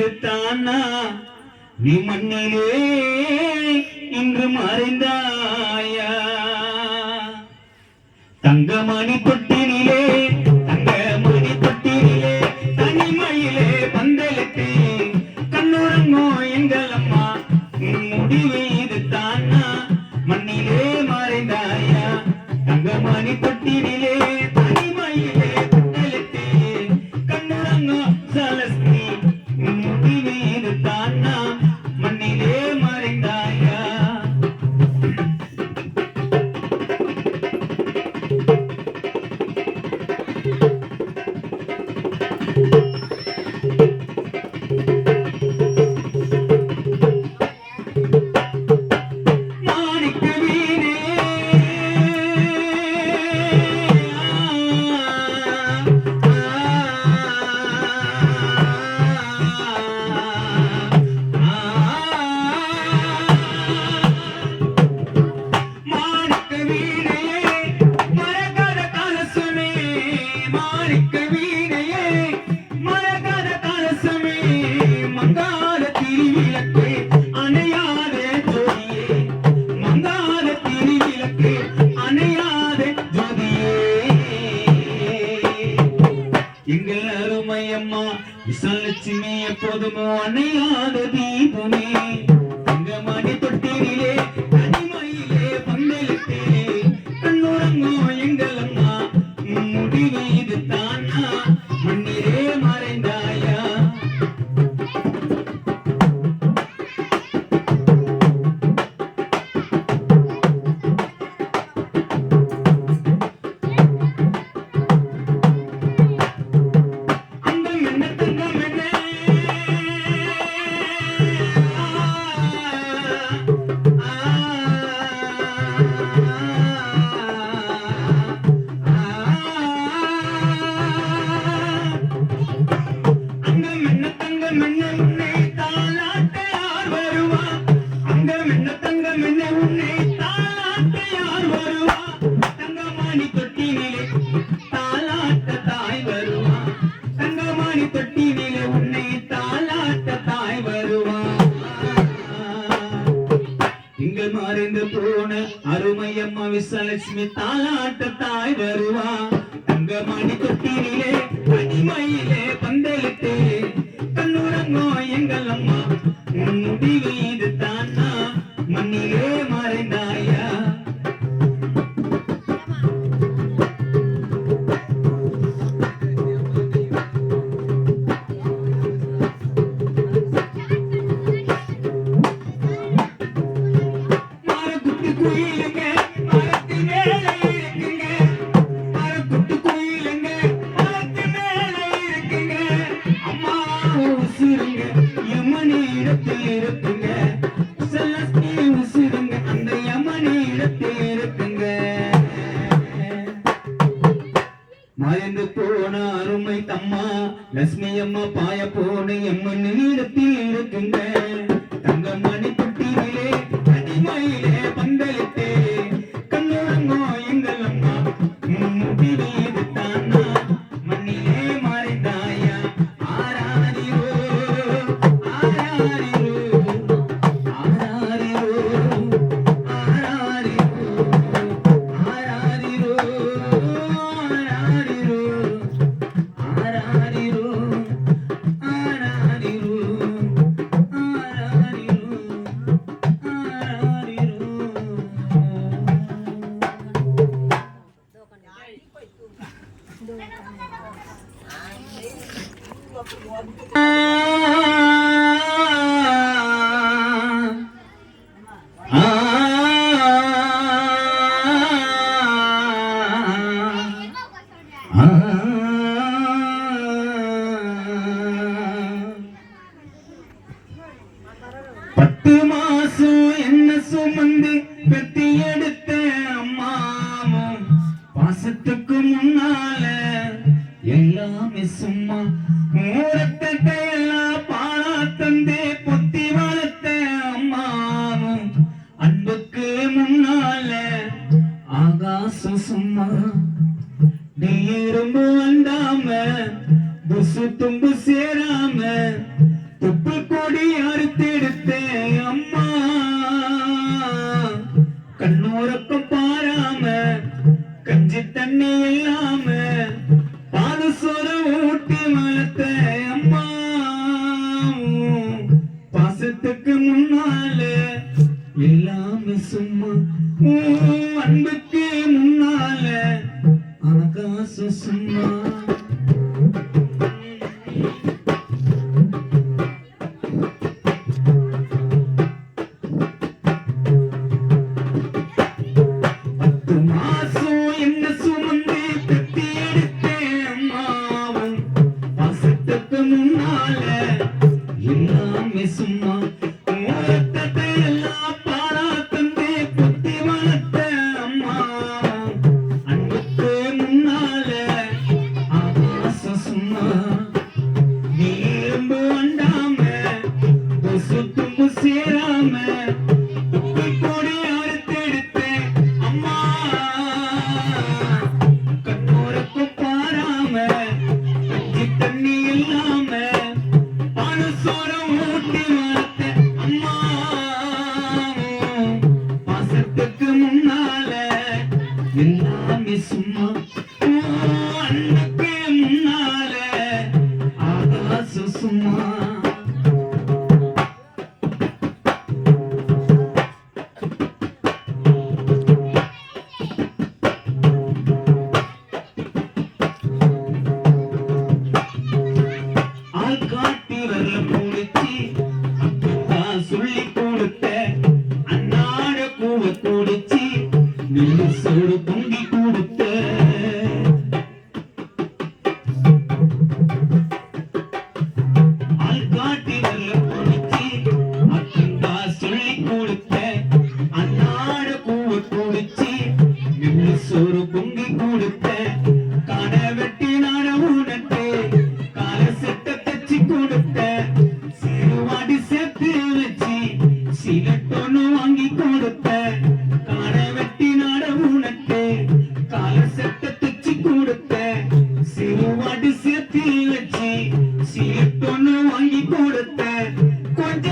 இது தானா நீ மண்ணிலே இன்று மறைந்தாயா தங்கமணி தொட்டினிலே தங்கமணி தொட்டினிலே தனிமையிலே பந்தலிட்டு கண்ணுறங்கோ எங்கள் அம்மா முடிவு இது தானா மண்ணிலே மறைந்தாயா தங்கமணி தொட்டினிலே தனிமையிலே பந்தலிட்டு கண்ணுறங்கோ சலஸ்தி முடிவு இது தானா மண்ணிலே மறைந்தாயா எங்கள் அருமையம்மா விசாலட்சுமி எப்போதுமோ அணையாத தீபமே தங்கமணி தொட்டிலே தனிமையிலே பந்தலிட்டு கண்ணுறங்கோ எங்கள் அம்மா முடிவு இது தானா மண்ணிலே மறைந்தாயா மறைந்து போன அருமையம்மா விசாலட்சுமி தாலாட்ட தாய் வருவா தங்கமணி தொட்டிலே தனிமையிலே பந்தலிட்டு கண்ணுறங்கோ எங்கள் அம்மா முடிவு இது தானா மண்ணிலே மறைந்தாயா மறைந்து போன அருமை தம்மா லட்சுமி அம்மா பாய போன எம்மன் இடத்தில் இருக்குங்க தங்கமணி தொட்டிலே தனிமையிலே பந்தலிட்டு கண்ணுறங்கோ எங்கள் அம்மா முடிவு இது தானா மண்ணிலே மறைந்தாயா ஆராரிரோ ஆராரிரோ ஆராரிரோ ஆராரிரோ ஆராரிரோ பத்து மாசம் என்ன சுமந்து பெத்தி எடுத்த அம்மாவும் பாசத்துக்கு முன்னால எல்லாமே சும்மா மூரத்தை எல்லாம் பாழா தந்தே பொத்தி வளர்த்த அம்மாவும் அன்புக்கு முன்னால ஆகாசம் சும்மா நீ எறும்பு வந்தாம துசு தும்பு சேராம அம்மா கண்ணோரக்கம் பாராம கஞ்சி தண்ணி இல்லாம பாது சோறு ஊட்டி வளர்த்த அம்மா பாசத்துக்கு முன்னால எல்லாமே சும்மா அன்புக்கு முன்னால ஆகாசம் சும்மா சும்மா எல்லாம் பாரா தந்து புத்தி வளர்த்த அம்மா அன்புக்கு முன்னால ஆகாசம் சும்மா நீம்பு வண்டாம தும்பு சேராம கொடி அறுத்தெடுத்த அம்மா கண்ணோரக்கும் பாராம கஞ்சி தண்ணி இல்லாம பானசோரம் ஊட்டி வளர்த்த அம்மா பாசத்துக்கு முன்னால எல்லாமே சும்மா அன்னுக்கு முன்னால ஆகாசம் சும்மா காட்டி வரல போடுச்சு சொல்லி கொடுத்த அன்னாட கூவ கூடிச்சு நின்று சோடு பொங்கி கொடுத்த காட்டி வரல போடுச்சு அக்கா சொல்லி கொடுத்த அன்னாட கூவ கூடிச்சு நின்று சோறு பொங்கி கொடுத்த காட வெட்டி நாட உனட்டு கால செட்ட கொடுத்த சிறுவாடி சேர்த்து வச்சு சிலட்டொன்னு வாங்கி கொடுத்த காட வெட்டி நாட உனக்கு கால செட்ட தச்சு கொடுத்த சிறுவாடி சேர்த்து வச்சு சிலட்டொன்னு வாங்கி கொடுத்த கொஞ்ச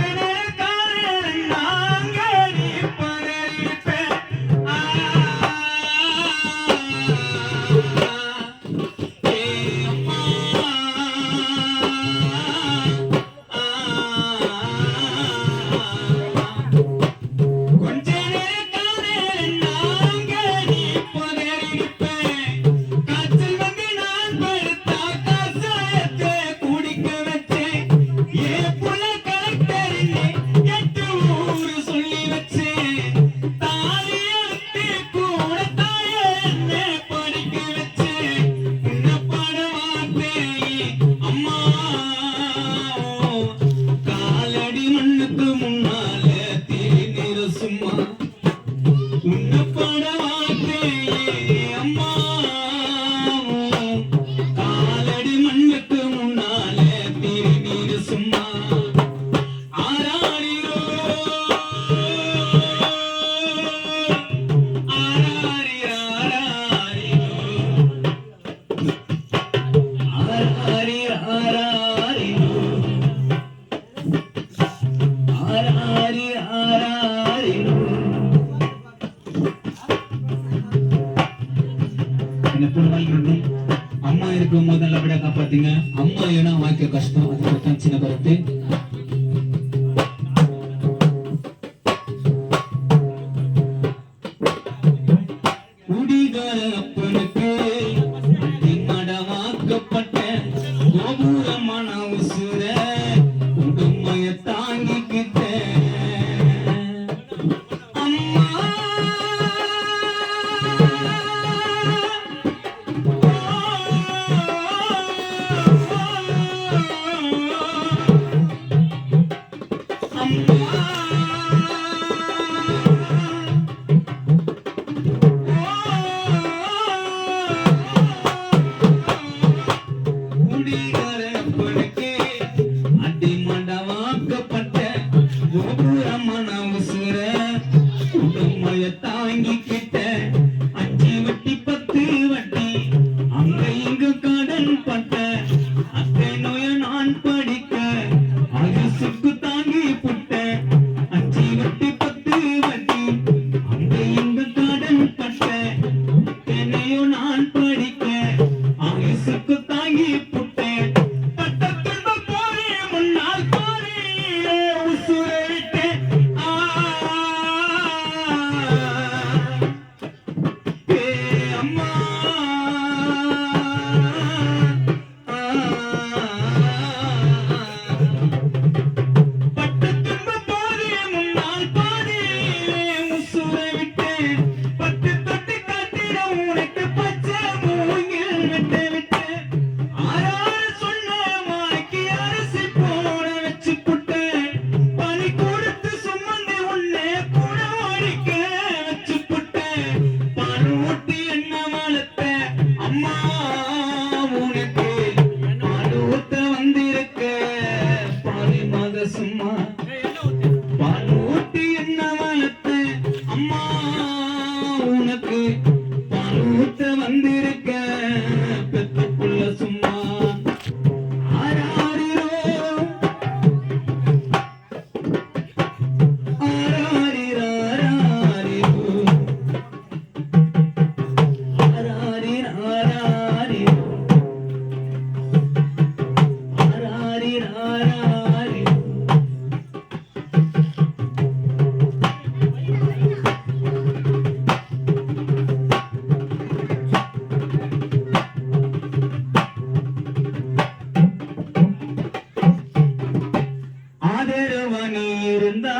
இருந்தா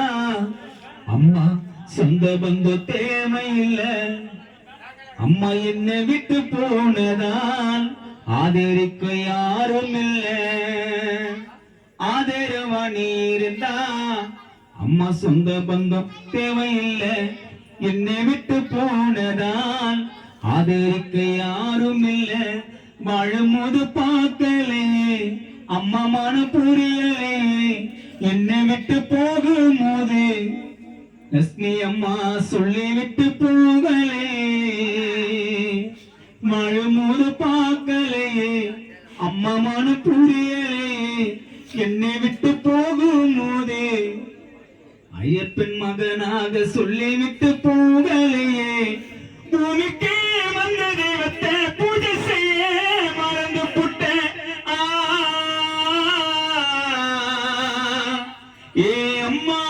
அம்மா சொந்த பந்து தேவையில்லை. அம்மா என்னை விட்டு போனதான் ஆதரிக்க யாரும் இல்லை. ஆதரவா நீ இருந்தா அம்மா சொந்த பந்தம் தேவையில்லை. என்னை விட்டு போனதான் ஆதரிக்க யாரும் இல்லை. வாழும்போது பார்க்கலே அம்மா மன புரியலே. என்னை விட்டு போகும்போது லட்சுமி அம்மா சொல்லி விட்டு போகலே. வாழும்போது பார்க்கலையே அம்மா மன புரியலே. என்னை விட்டு போகும்போதே ஐயப்பன் மகனாக சொல்லிவிட்டு போகலையே. பூமிக்கு வந்த தெய்வத்தை பூஜை செய்ய மறந்து புட்டேன். ஏ அம்மா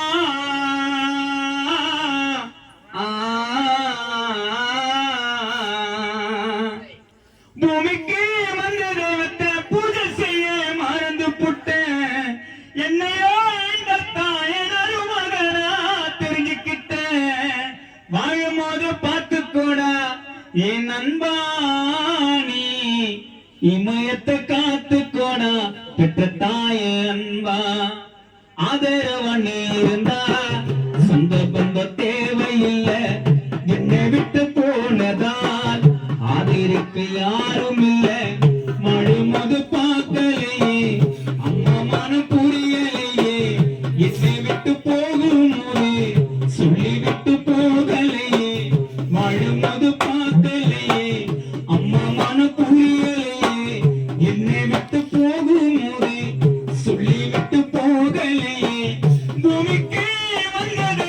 பூமிக்கு வந்த தெய்வத்தை பூஜை செய்ய மறந்து புட்டேன். என்னையோ இந்த தாயன் அருமகனா தெரிஞ்சுக்கிட்டேன். வாழும்போது பார்த்துக்கூடா என் நண்பாணி இமயத்தை காத்துக்கூடா பெற்ற தாய அன்பா. ஆதரவன் இருந்தா சொந்த பந்த தேவையில்லை. என்னை விட்டு போனதால் ஆதரிக்க யாரும் இல்லை. மழுமது பார்க்கலையே அம்மா மனம் புரியலையே. என்னை விட்டு போகும்போது சொல்லிவிட்டு போகலையே. மழுமது பார்க்கலையே அம்மா மனம் புரியலையே. என்னை விட்டு போகும்போது சொல்லிவிட்டு போகலையே. பூமிக்கு வந்தது